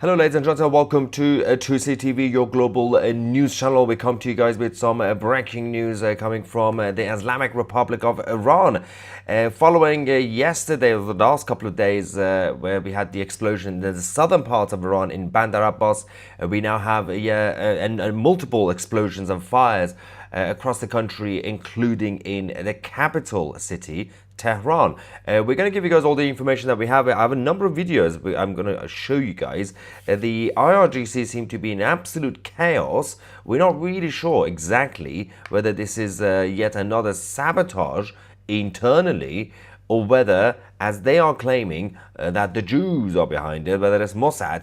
Hello ladies and gentlemen, welcome to 2C TV, your global news channel. We come to you guys with some breaking news coming from the Islamic Republic of Iran. Following yesterday, or the last couple of days, where we had the explosion in the southern part of Iran in Bandar Abbas, we now have multiple explosions and fires across the country, including in the capital city, Tehran. We're going to give you guys all the information that we have. I have a number of videos I'm going to show you guys. The IRGC seem to be in absolute chaos. We're not really sure exactly whether this is yet another sabotage internally, or whether, as they are claiming, that the Jews are behind it, whether it's Mossad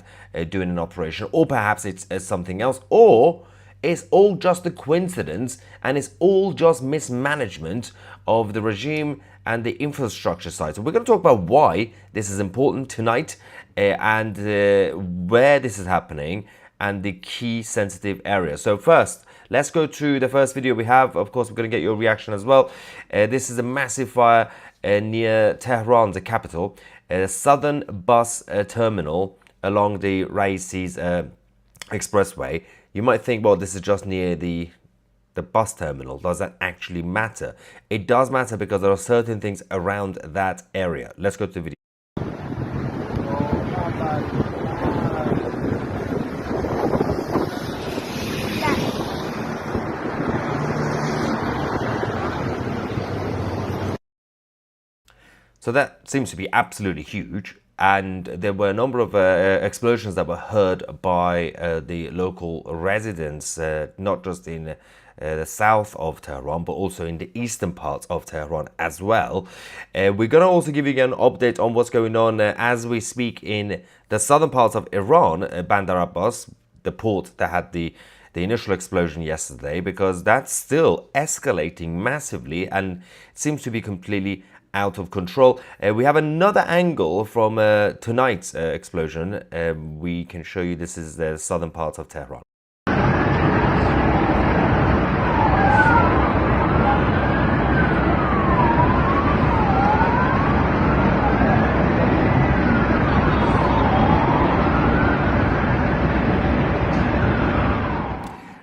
doing an operation, or perhaps it's something else, or it's all just a coincidence and it's all just mismanagement of the regime and the infrastructure side. So we're going to talk about why this is important tonight, and where this is happening and the key sensitive areas. So first, let's go to the first video we have. Of course, we're going to get your reaction as well. This is a massive fire near Tehran, the capital, southern bus terminal along the Raisi's expressway. You might think, well, this is just near the bus terminal. Does that actually matter? It does matter, because there are certain things around that area. Let's go to the video. So that seems to be absolutely huge. And there were a number of explosions that were heard by the local residents, not just in the south of Tehran, but also in the eastern parts of Tehran as well. We're going to also give you an update on what's going on as we speak in the southern parts of Iran, Bandar Abbas, the port that had the initial explosion yesterday, because that's still escalating massively and seems to be completely out of control. We have another angle from tonight's explosion. We can show you. This is the southern part of Tehran.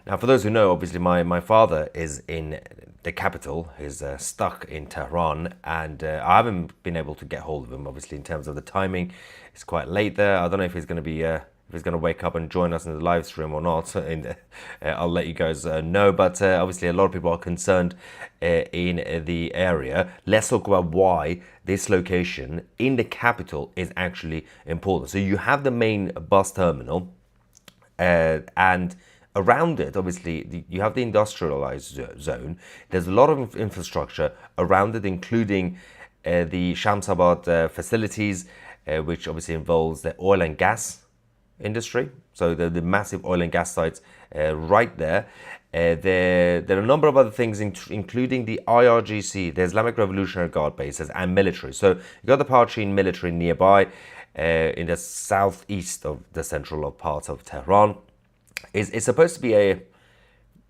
Now, for those who know, obviously my father is in the capital, is stuck in Tehran, and I haven't been able to get hold of him. Obviously, in terms of the timing, it's quite late there. I don't know if he's going to be if he's going to wake up and join us in the live stream or not. And I'll let you guys know. But obviously, a lot of people are concerned in the area. Let's talk about why this location in the capital is actually important. So you have the main bus terminal, and around it, obviously, you have the industrialized zone. There's a lot of infrastructure around it, including the Shamsabad facilities, which obviously involves the oil and gas industry. So the massive oil and gas sites right there. There are a number of other things, including the IRGC, the Islamic Revolutionary Guard bases, and military. So you got the Parchin military nearby in the southeast of the central part of Tehran. It's supposed to be a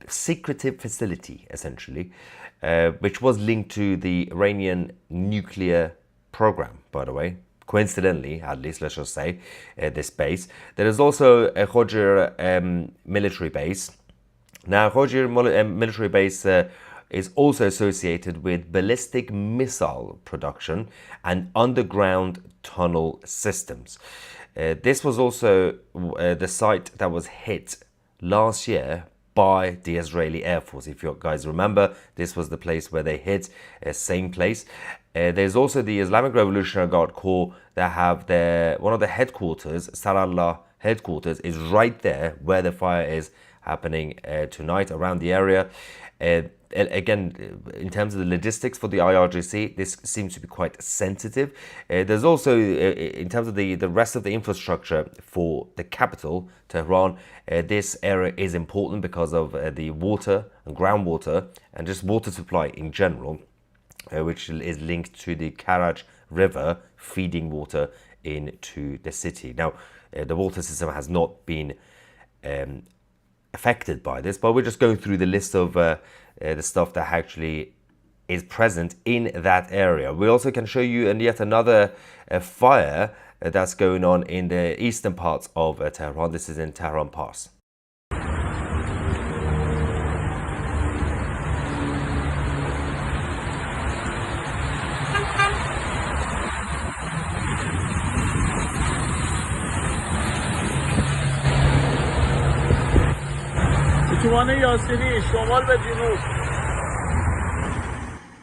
secretive facility, essentially, which was linked to the Iranian nuclear program, by the way. Coincidentally, at least, let's just say, this base. There is also a Khojir military base. Now, Khojir military base is also associated with ballistic missile production and underground tunnel systems. This was also the site that was hit last year by the Israeli Air Force. If you guys remember, this was the place where they hit, same place. There's also the Islamic Revolutionary Guard Corps that have one of the headquarters, Sarallah headquarters, is right there where the fire is happening tonight, around the area. Again, in terms of the logistics for the IRGC, this seems to be quite sensitive. There's also, in terms of the rest of the infrastructure for the capital, Tehran, this area is important because of the water and groundwater and just water supply in general, which is linked to the Karaj River feeding water into the city. Now, the water system has not been affected by this, but we're just going through the list of the stuff that actually is present in that area. We also can show you yet another fire that's going on in the eastern parts of Tehran. This is in Tehran Pass.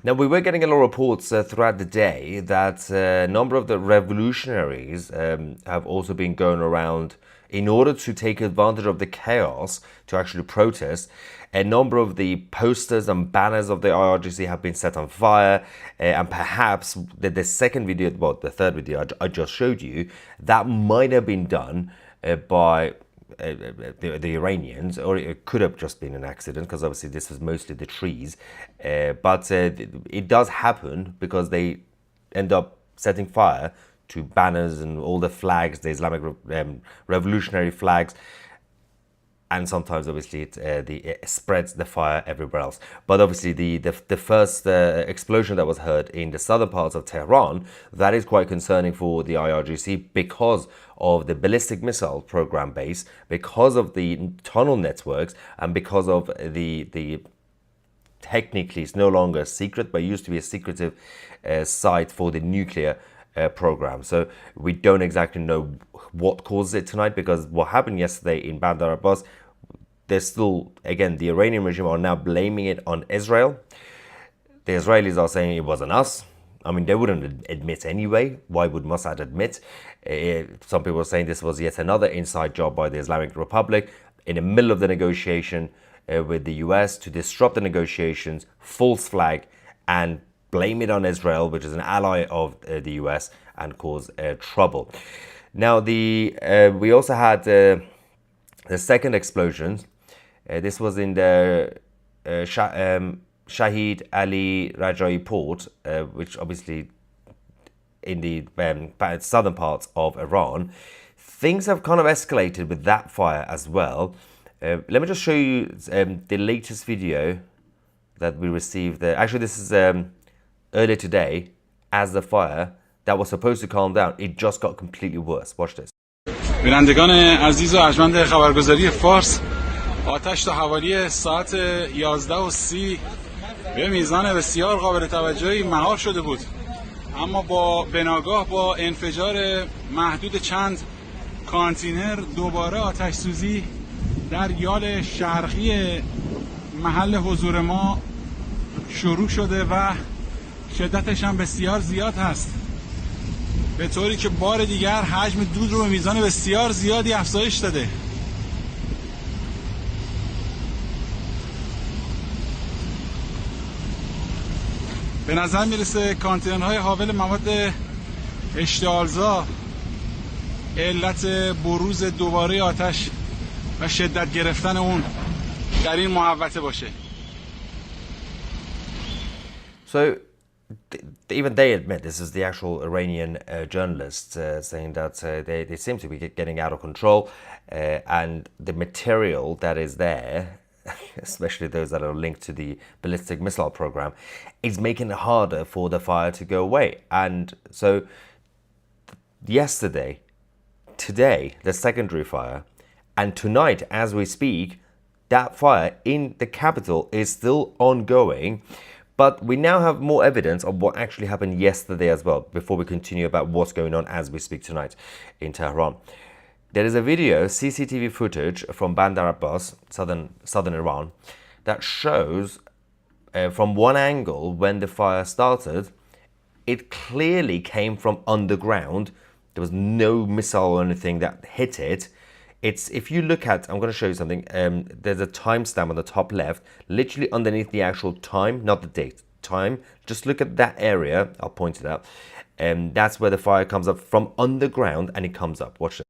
Now, we were getting a lot of reports throughout the day that a number of the revolutionaries have also been going around in order to take advantage of the chaos to actually protest. A number of the posters and banners of the IRGC have been set on fire, and perhaps the second video, well, the third video I just showed you, that might have been done by the Iranians, or it could have just been an accident because obviously this was mostly the trees. But it does happen because they end up setting fire to banners and all the flags, the Islamic revolutionary flags. And sometimes, obviously, it spreads the fire everywhere else. But obviously, the first explosion that was heard in the southern parts of Tehran, that is quite concerning for the IRGC because of the ballistic missile program base, because of the tunnel networks, and because of the technically it's no longer secret, but it used to be a secretive site for the nuclear program. So we don't exactly know what caused it tonight, because what happened yesterday in Bandar Abbas, there's still, again, the Iranian regime are now blaming it on Israel. The Israelis are saying it wasn't us. I mean, they wouldn't admit anyway. Why would Mossad admit? Some people are saying this was yet another inside job by the Islamic Republic in the middle of the negotiation with the US to disrupt the negotiations, false flag, and blame it on Israel, which is an ally of the US, and cause trouble. Now, we also had the second explosion. This was in the Shahid Ali Rajai port, which obviously in the southern parts of Iran. Things have kind of escalated with that fire as well. Let me just show you the latest video that we received. Actually, this is earlier today, as the fire that was supposed to calm down, it just got completely worse. Watch this. بینندگان عزیز و ارجمند خبرگزاری فارس، آتش تا حوالی ساعت 11:30 به میزان بسیار قابل توجهی مهار شده بود، اما به ناگاه با انفجار محدود چند کانتینر دوباره آتش سوزی در یال شرقی محل حضور ما شروع شده و شدتش هم بسیار زیاد هست، به طوری که بار دیگر حجم دود رو به میزان بسیار زیادی افزایش داده. به نظر میرسه کانتینرهای حاول مواد اشتعالزا علت بروز دوباره آتش و شدت گرفتن اون در این محوطه باشه. So even they admit, this is the actual Iranian journalists saying that they seem to be getting out of control, and the material that is there, especially those that are linked to the ballistic missile program, is making it harder for the fire to go away. And so yesterday, today, the secondary fire, and tonight as we speak, that fire in the capital is still ongoing. But we now have more evidence of what actually happened yesterday as well, before we continue about what's going on as we speak tonight in Tehran. There is a video, CCTV footage from Bandar Abbas, southern Iran, that shows from one angle when the fire started, it clearly came from underground. There was no missile or anything that hit it. If you look at, I'm going to show you something. There's a timestamp on the top left, literally underneath the actual time, not the date, time. Just look at that area. I'll point it out. That's where the fire comes up from underground, and it comes up. Watch it.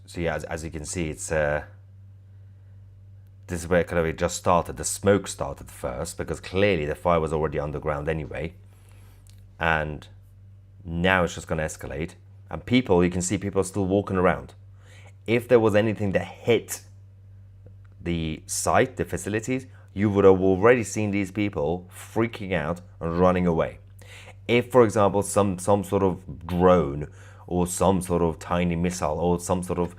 So yeah, as you can see, it's this is where kind of it just started. The smoke started first because clearly the fire was already underground anyway, and now it's just going to escalate. And people, you can see people are still walking around. If there was anything that hit the site, the facilities, you would have already seen these people freaking out and running away. If, for example, some sort of drone or some sort of tiny missile or some sort of,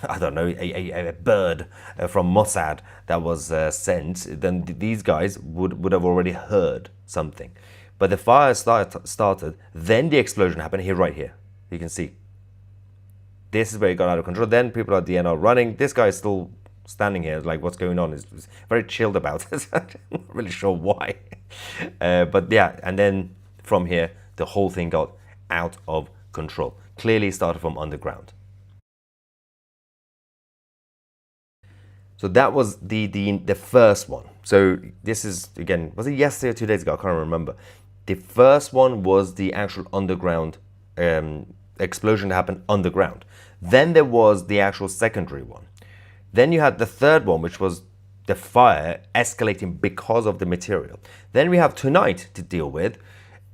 I don't know, a bird from Mossad that was sent, then these guys would have already heard something. But the fire started, then the explosion happened here, right here. You can see. This is where it got out of control. Then people at the end are running. This guy is still standing here, like, what's going on? He's very chilled about it. I'm not really sure why. But yeah, and then from here, the whole thing got out of control. Clearly started from underground. So that was the first one. So this is, again, was it yesterday or 2 days ago? I can't remember. The first one was the actual underground explosion that happened underground. Then there was the actual secondary one. Then you had the third one, which was the fire escalating because of the material. Then we have tonight to deal with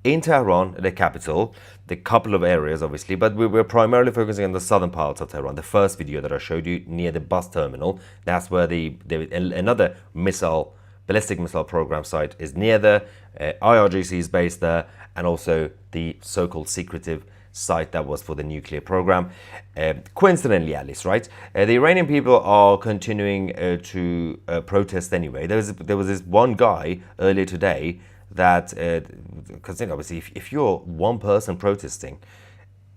in Tehran, the capital, the couple of areas obviously, but we're primarily focusing on the southern parts of Tehran. The first video that I showed you near the bus terminal, that's where another ballistic missile program site is near there. IRGC is based there, and also the so-called secretive site that was for the nuclear program. Coincidentally, at least, right? The Iranian people are continuing to protest anyway. There was this one guy earlier today that, because obviously if you're one person protesting,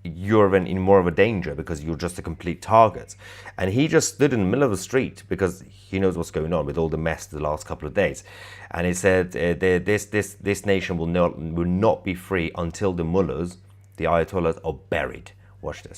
you're in more of a danger because you're just a complete target. And he just stood in the middle of the street because he knows what's going on with all the mess the last couple of days. And he said this nation will not be free until the mullahs, the ayatollahs, are buried. Watch this.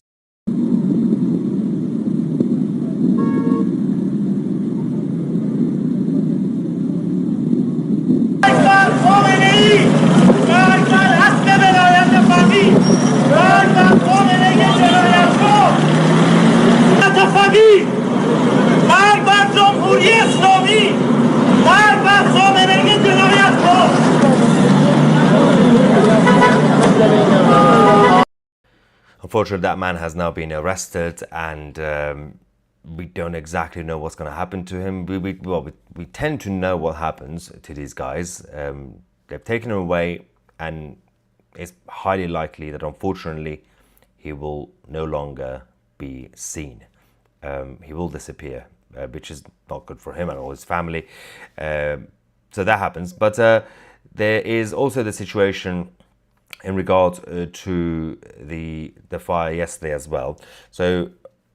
Unfortunately, that man has now been arrested, and we don't exactly know what's going to happen to him. We tend to know what happens to these guys. They've taken him away, and it's highly likely that, unfortunately, he will no longer be seen. He will disappear, which is not good for him and all his family. So that happens. But there is also the situation in regard to the fire yesterday as well. So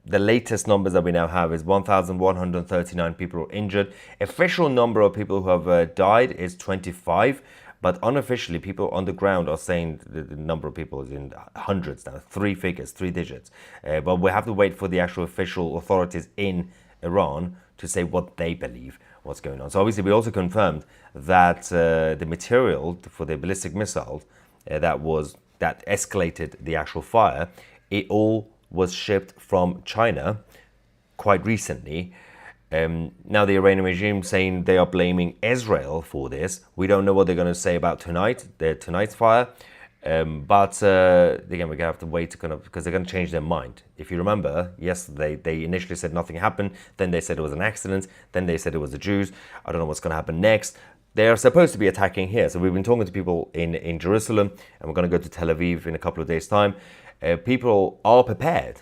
the latest numbers that we now have is 1,139 people are injured. Official number of people who have died is 25, but unofficially people on the ground are saying the number of people is in hundreds now, 3 figures, 3 digits. But we have to wait for the actual official authorities in Iran to say what they believe what's going on. So obviously we also confirmed that the material for the ballistic missiles that escalated the actual fire, it all was shipped from China quite recently. Now the Iranian regime saying they are blaming Israel for this. We don't know what they're going to say about tonight's fire. But again, we're going to have to wait because they're going to change their mind. If you remember, yesterday they initially said nothing happened, then they said it was an accident, then they said it was the Jews. I don't know what's going to happen next. They are supposed to be attacking here. So we've been talking to people in Jerusalem, and we're going to go to Tel Aviv in a couple of days' time. People are prepared.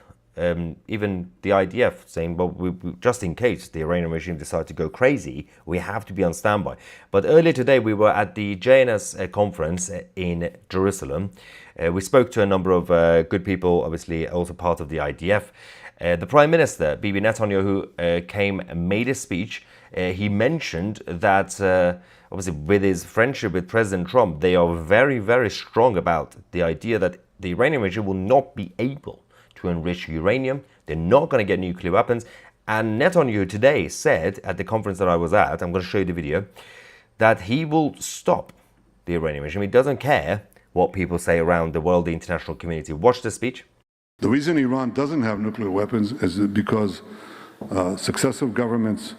Even the IDF saying, well, just in case the Iranian regime decide to go crazy, we have to be on standby. But earlier today, we were at the JNS conference in Jerusalem. We spoke to a number of good people, obviously also part of the IDF. The Prime Minister, Bibi Netanyahu, came and made a speech. He mentioned that, obviously, with his friendship with President Trump, they are very, very strong about the idea that the Iranian regime will not be able to enrich uranium. They're not going to get nuclear weapons. And Netanyahu today said at the conference that I was at, I'm going to show you the video, that he will stop the Iranian regime. He doesn't care what people say around the world, the international community. Watch the speech. The reason Iran doesn't have nuclear weapons is because successive governments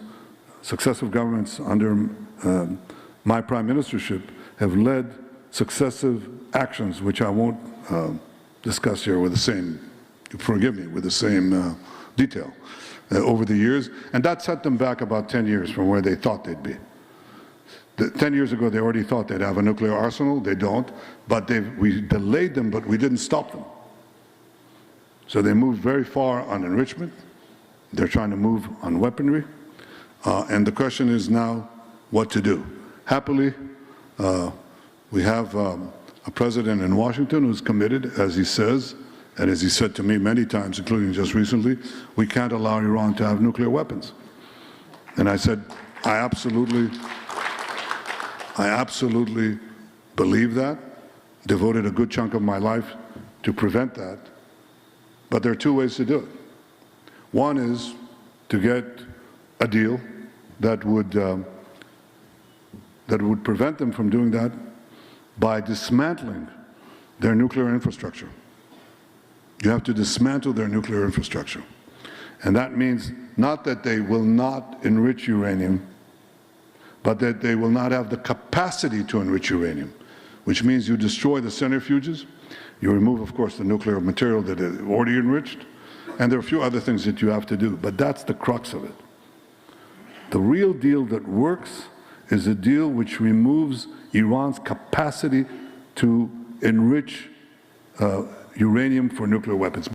under my prime ministership have led successive actions, which I won't discuss here with the same, forgive me, with the same detail over the years, and that set them back about 10 years from where they thought they'd be. 10 years ago, they already thought they'd have a nuclear arsenal. They don't, but we delayed them, but we didn't stop them. So they moved very far on enrichment. They're trying to move on weaponry. And the question is now what to do. Happily, we have a president in Washington who's committed, as he says, and as he said to me many times, including just recently, we can't allow Iran to have nuclear weapons. And I said, I absolutely believe that, devoted a good chunk of my life to prevent that. But there are two ways to do it. One is to get a deal that would prevent them from doing that by dismantling their nuclear infrastructure. You have to dismantle their nuclear infrastructure. And that means not that they will not enrich uranium, but that they will not have the capacity to enrich uranium, which means you destroy the centrifuges, you remove, of course, the nuclear material that is already enriched, and there are a few other things that you have to do, but that's the crux of it. The real deal that works is a deal which removes Iran's capacity to enrich uranium for nuclear weapons.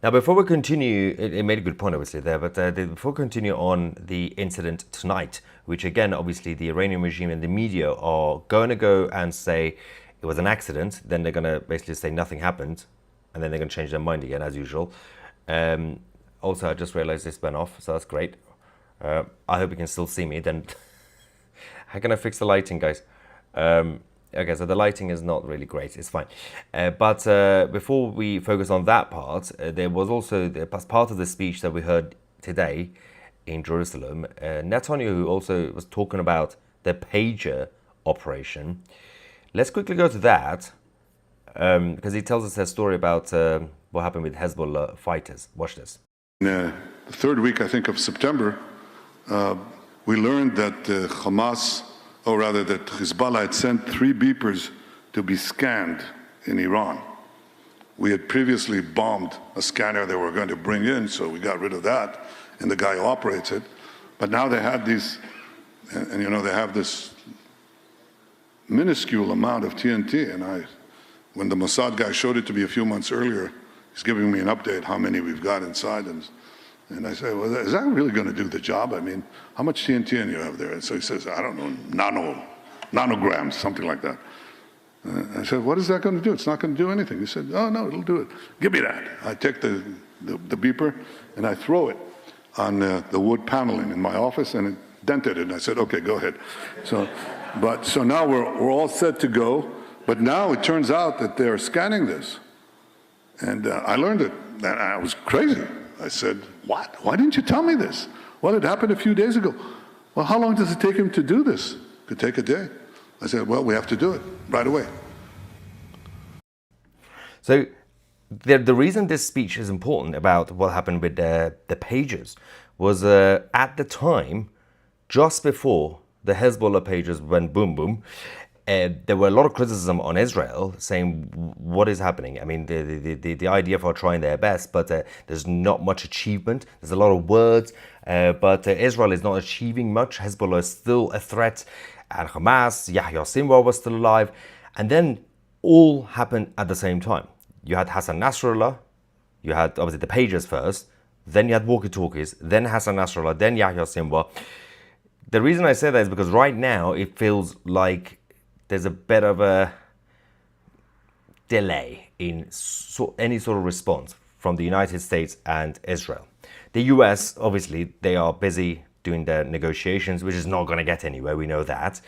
Now, before we continue, it made a good point, obviously, there, but before we continue on the incident tonight, which again, obviously, the Iranian regime and the media are going to go and say it was an accident, then they're going to basically say nothing happened, and then they're going to change their mind again, as usual. Also, I just realized this went off, so that's great. I hope you can still see me, then how can I fix the lighting, guys? Okay, so the lighting is not really great. It's fine. But before we focus on that part, there was also, as part of the speech that we heard today in Jerusalem, Netanyahu also was talking about the pager operation. Let's quickly go to that, because he tells us a story about what happened with Hezbollah fighters. Watch this. In the third week, I think, of September, we learned that Hamas, or rather that Hezbollah had sent 3 beepers to be scanned in Iran. We had previously bombed a scanner they were going to bring in, so we got rid of that, and the guy who operates it. But now they had these, and you know, they have this minuscule amount of TNT, and when the Mossad guy showed it to me a few months earlier, he's giving me an update how many we've got inside, and I say, well, is that really going to do the job? I mean, how much TNT do you have there? And so he says, I don't know, nanograms, something like that. I said, what is that going to do? It's not going to do anything. He said, oh, no, it'll do it. Give me that. I take the beeper and I throw it on the wood paneling in my office, and it dented it. And I said, okay, go ahead. So now we're all set to go. But now it turns out that they're scanning this. And I learned it, and I was crazy. I said, what? Why didn't you tell me this? Well, it happened a few days ago. Well, how long does it take him to do this? It could take a day. I said, well, we have to do it right away. So the reason this speech is important about what happened with the pagers was at the time, just before the Hezbollah pagers went boom, boom, there were a lot of criticism on Israel saying, what is happening? I mean, the IDF are trying their best, but there's not much achievement. There's a lot of words, but Israel is not achieving much. Hezbollah is still a threat, and Hamas, Yahya Sinwar was still alive. And then all happened at the same time. You had Hassan Nasrallah, you had obviously the pagers first, then you had walkie-talkies, then Hassan Nasrallah, then Yahya Sinwar. The reason I say that is because right now it feels like there's a bit of a delay in any sort of response from the United States and Israel. The US, obviously, they are busy doing their negotiations, which is not going to get anywhere, we know that.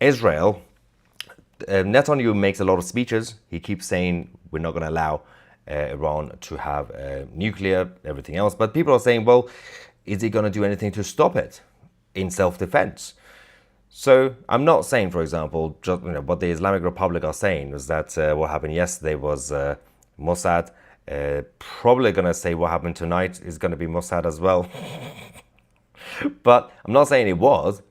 Israel, Netanyahu makes a lot of speeches. He keeps saying, we're not going to allow Iran to have nuclear, everything else. But people are saying, well, is he going to do anything to stop it in self-defense? So I'm not saying, for example, just, what the Islamic Republic are saying is that what happened yesterday was Mossad Probably going to say what happened tonight is going to be Mossad as well. But I'm not saying it was,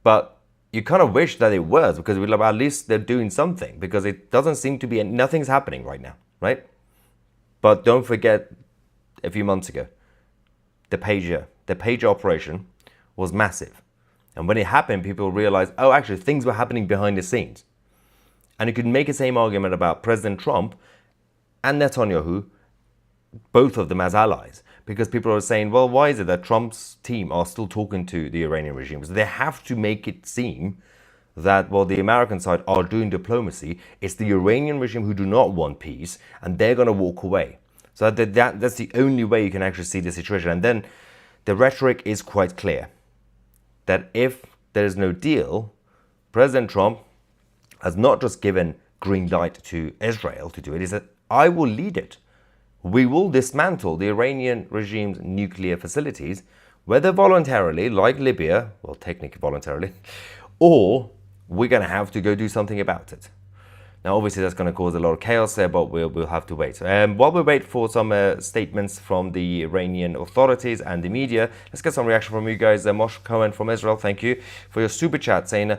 but you kind of wish that it was, because at least they're doing something, because it doesn't seem to be, nothing's happening right now, right? But don't forget, a few months ago, the pager operation was massive. And when it happened, people realized, oh, actually, things were happening behind the scenes. And you could make the same argument about President Trump and Netanyahu, both of them as allies, because people are saying, well, why is it that Trump's team are still talking to the Iranian regime? So they have to make it seem that, well, the American side are doing diplomacy. It's the Iranian regime who do not want peace, and they're going to walk away. So that's the only way you can actually see the situation. And then the rhetoric is quite clear, that if there is no deal, President Trump has not just given green light to Israel to do it. He said, I will lead it. We will dismantle the Iranian regime's nuclear facilities, whether voluntarily, like Libya, well, technically voluntarily, or we're going to have to go do something about it. Now, obviously, that's going to cause a lot of chaos there, but we'll have to wait. While we wait for some statements from the Iranian authorities and the media, let's get some reaction from you guys. Moshe Cohen from Israel, thank you for your super chat, saying,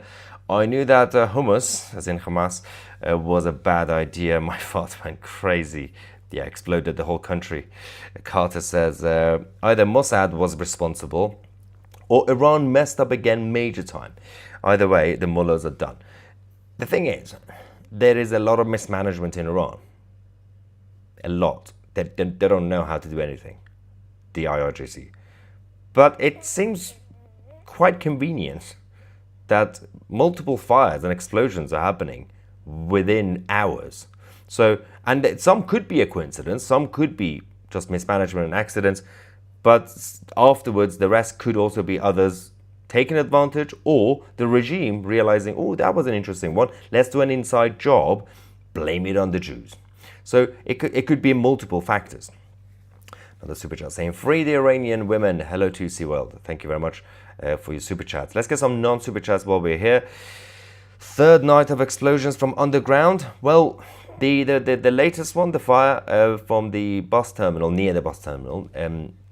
I knew that hummus, as in Hamas, was a bad idea. My thoughts went crazy. Yeah, exploded the whole country. Carter says, either Mossad was responsible or Iran messed up again major time. Either way, the mullahs are done. The thing is, there is a lot of mismanagement in Iran. A lot. They don't know how to do anything, the IRGC. But it seems quite convenient that multiple fires and explosions are happening within hours. So, and some could be a coincidence, some could be just mismanagement and accidents, but afterwards the rest could also be others taking advantage, or the regime realizing, oh, that was an interesting one, let's do an inside job, blame it on the Jews. So it could be multiple factors. Another super chat saying, free the Iranian women. Hello to SeaWorld. Thank you very much for your super chats. Let's get some non-super chats while we're here. Third night of explosions from underground. Well, the latest one, the fire from the bus terminal, near the bus terminal,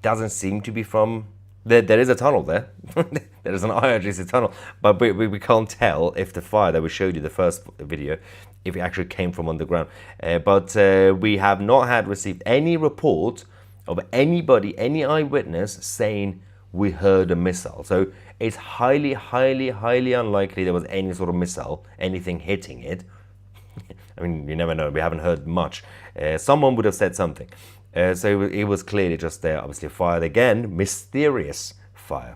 doesn't seem to be from... There is a tunnel there. There is an IRGC tunnel. But we can't tell if the fire that we showed you the first video, if it actually came from underground. But we have not received any report of anybody, any eyewitness saying we heard a missile. So it's highly, highly, highly unlikely there was any sort of missile, anything hitting it. I mean, you never know. We haven't heard much. Someone would have said something. So it was clearly just there, obviously a fire. Again, mysterious fire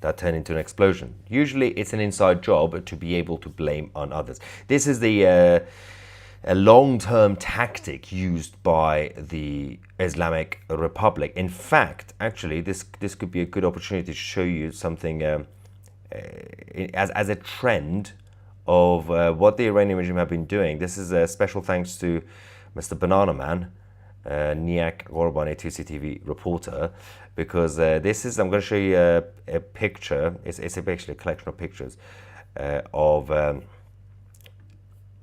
that turned into an explosion. Usually it's an inside job to be able to blame on others. This is a long-term tactic used by the Islamic Republic. In fact, actually, this could be a good opportunity to show you something as a trend of what the Iranian regime have been doing. This is a special thanks to Mr. Banana Man, Niak Gorban, a 2CTV reporter, because this is, I'm going to show you a picture. It's basically a collection of pictures of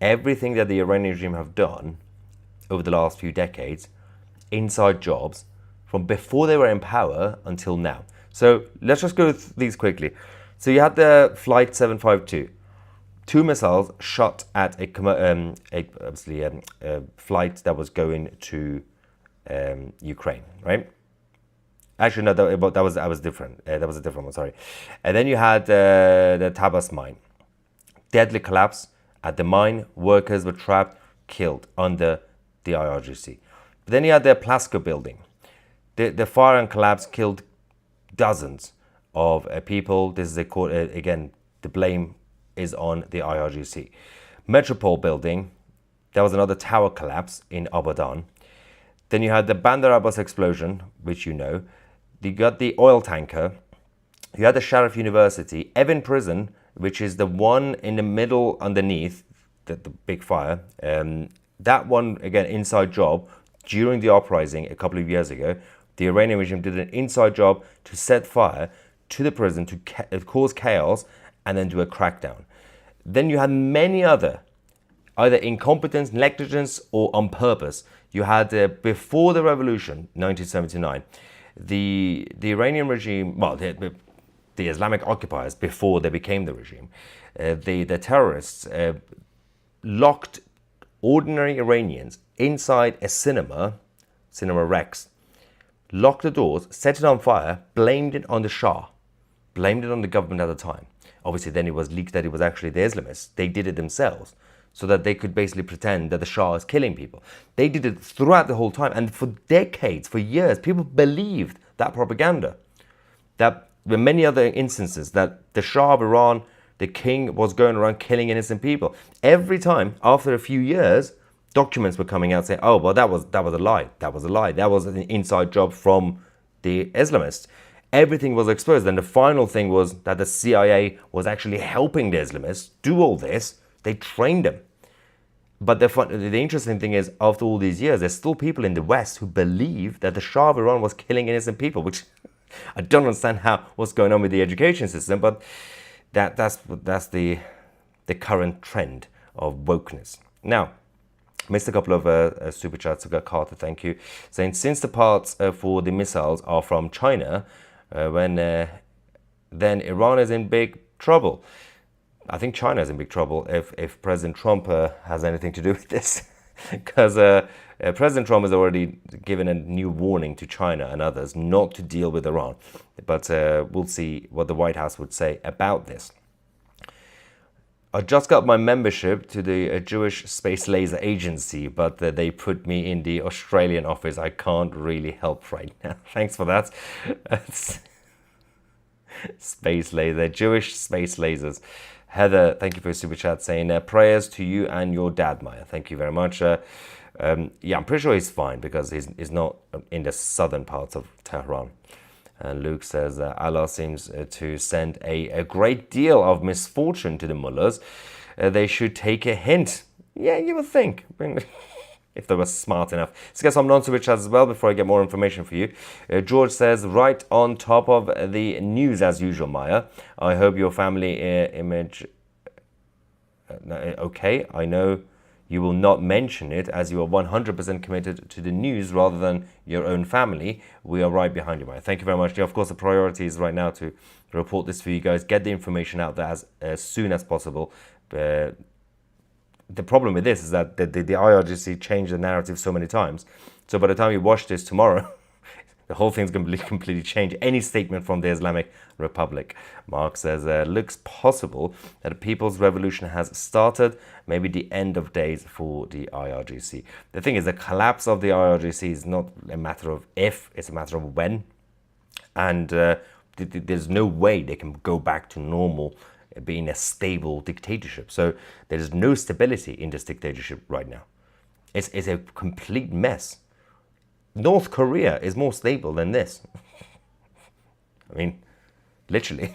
everything that the Iranian regime have done over the last few decades, inside jobs, from before they were in power until now. So let's just go through these quickly. So you had the Flight 752. 2 missiles shot at a flight that was going to Ukraine, right? Actually, no, that was different. That was a different one. Sorry. And then you had the Tabas mine, deadly collapse at the mine. Workers were trapped, killed under the IRGC. But then you had the Plasco building. The fire and collapse killed dozens of people. This is again, the blame is on the IRGC. Metropole building, there was another tower collapse in Abadan. Then you had the Bandar Abbas explosion, which you know. You got the oil tanker. You had the Sharif University, Evin Prison, which is the one in the middle underneath the big fire. That one, again, inside job. During the uprising a couple of years ago, the Iranian regime did an inside job to set fire to the prison, to cause chaos, and then do a crackdown. Then you had many other, either incompetence, negligence, or on purpose. You had before the revolution, 1979, the Iranian regime, well, the Islamic occupiers before they became the regime, the terrorists locked ordinary Iranians inside a cinema Rex, locked the doors, set it on fire, blamed it on the Shah, blamed it on the government at the time. Obviously, then it was leaked that it was actually the Islamists. They did it themselves so that they could basically pretend that the Shah is killing people. They did it throughout the whole time. And for decades, for years, people believed that propaganda. That there were many other instances that the Shah of Iran, the king, was going around killing innocent people. Every time, after a few years, documents were coming out saying, oh, well, that was a lie. That was a lie. That was an inside job from the Islamists. Everything was exposed. And the final thing was that the CIA was actually helping the Islamists do all this. They trained them. But the interesting thing is, after all these years, there's still people in the West who believe that the Shah of Iran was killing innocent people, which I don't understand what's going on with the education system, but that's the current trend of wokeness. Now, missed a couple of super chats. I've got Carter, thank you, saying since the parts for the missiles are from China, then Iran is in big trouble. I think China is in big trouble if President Trump has anything to do with this, because President Trump has already given a new warning to China and others not to deal with Iran. But we'll see what the White House would say about this. I just got my membership to the Jewish Space Laser Agency, but they put me in the Australian office. I can't really help right now. Thanks for that. Space Laser, Jewish Space Lasers. Heather, thank you for your super chat, saying prayers to you and your dad, Maya. Thank you very much. Yeah, I'm pretty sure he's fine because he's not in the southern parts of Tehran. And Luke says, Allah seems to send a great deal of misfortune to the mullahs. They should take a hint. Yeah, you would think. If they were smart enough. Let's get some non-super chats as well before I get more information for you. George says, right on top of the news as usual, Maya. I hope your family image... okay, I know you will not mention it as you are 100% committed to the news rather than your own family. We are right behind you, Maya. Thank you very much. Yeah, of course, the priority is right now to report this for you guys, get the information out there as soon as possible. The problem with this is that the IRGC changed the narrative so many times. So by the time you watch this tomorrow, the whole thing's going to completely change. Any statement from the Islamic Republic. Mark says, looks possible that a people's revolution has started. Maybe the end of days for the IRGC. The thing is, the collapse of the IRGC is not a matter of if, it's a matter of when. And there's no way they can go back to normal being a stable dictatorship. So there is no stability in this dictatorship right now. It's a complete mess. North Korea is more stable than this. I mean, literally.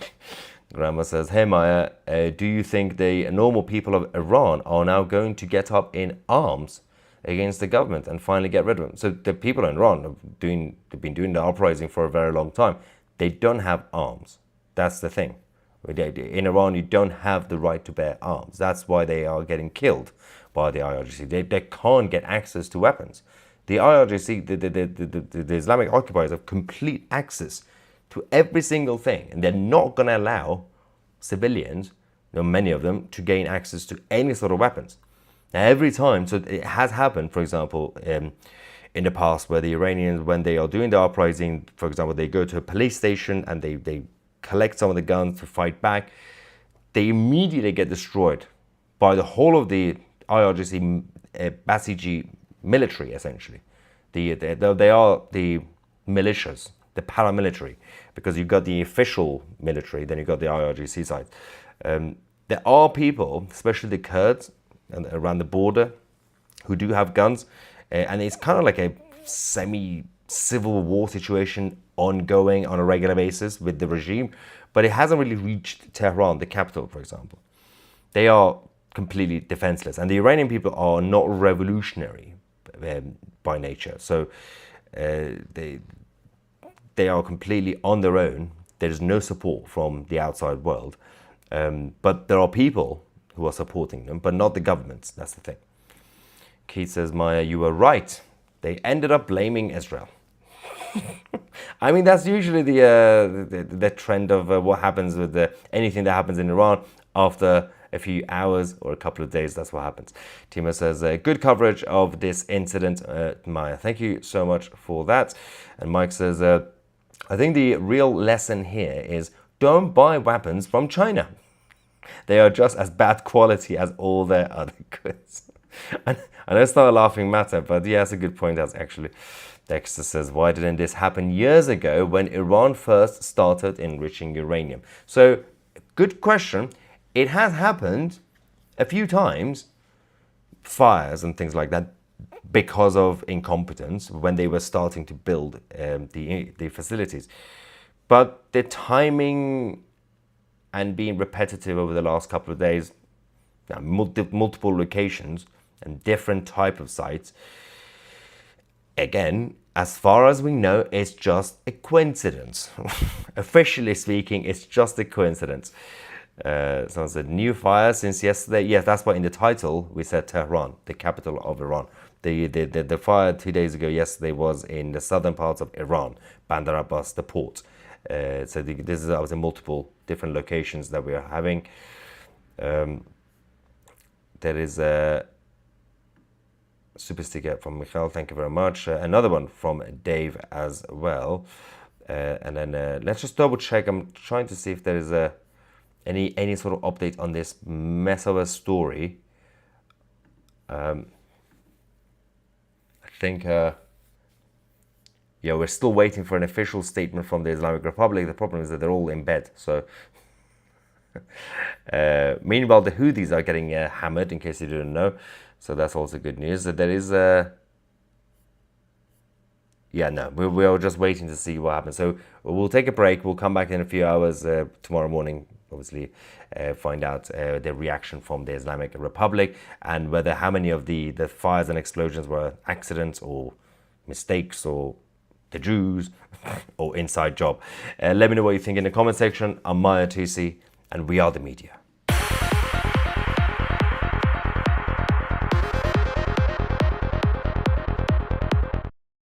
Grandma says, hey Maya, do you think the normal people of Iran are now going to get up in arms against the government and finally get rid of them? So the people in Iran they've been doing the uprising for a very long time. They don't have arms. That's the thing. In Iran, you don't have the right to bear arms. That's why they are getting killed by the IRGC. They can't get access to weapons. The IRGC, the Islamic occupiers have complete access to every single thing. And they're not going to allow civilians, many of them, to gain access to any sort of weapons. Now, every time, so it has happened, for example, in the past where the Iranians, when they are doing the uprising, for example, they go to a police station and they collect some of the guns to fight back, they immediately get destroyed by the whole of the IRGC Basiji military, essentially. They are the militias, the paramilitary, because you've got the official military, then you've got the IRGC side. There are people, especially the Kurds and around the border, who do have guns, and it's kind of like a semi-civil war situation ongoing on a regular basis with the regime, but it hasn't really reached Tehran, the capital, for example. They are completely defenseless, and the Iranian people are not revolutionary by nature, so they are completely on their own. There's no support from the outside world, but there are people who are supporting them, but not the governments. That's the thing. Keith says, Maya, you were right They ended up blaming Israel. I mean, that's usually the trend of what happens with anything that happens in Iran after a few hours or a couple of days. That's what happens. Timo says, good coverage of this incident, Maya. Thank you so much for that. And Mike says, I think the real lesson here is don't buy weapons from China. They are just as bad quality as all their other goods. And I know it's not a laughing matter, but yeah, that's a good point. That's actually, Dexter says, why didn't this happen years ago when Iran first started enriching uranium? So, good question. It has happened a few times, fires and things like that, because of incompetence when they were starting to build the facilities. But the timing and being repetitive over the last couple of days, multiple locations and different type of sites, again, as far as we know, it's just a coincidence. Officially speaking, it's just a coincidence. Someone said, new fire since yesterday. Yes, that's why in the title we said Tehran, the capital of Iran. The fire 2 days ago, yesterday, was in the southern parts of Iran, Bandar Abbas, the port. So this is obviously multiple different locations that we are having. There is a super sticker from Michael, thank you very much. Another one from Dave as well. And then let's just double check. I'm trying to see if there is any sort of update on this mess of a story. I think, yeah, we're still waiting for an official statement from the Islamic Republic. The problem is that they're all in bed. So, meanwhile, the Houthis are getting hammered, in case you didn't know. So that's also good news. There is yeah, no, we are just waiting to see what happens. So we'll take a break. We'll come back in a few hours tomorrow morning. Obviously, find out the reaction from the Islamic Republic and whether how many of the fires and explosions were accidents or mistakes or the Jews or inside job. Let me know what you think in the comment section. I'm Maya Tusi, and we are the media.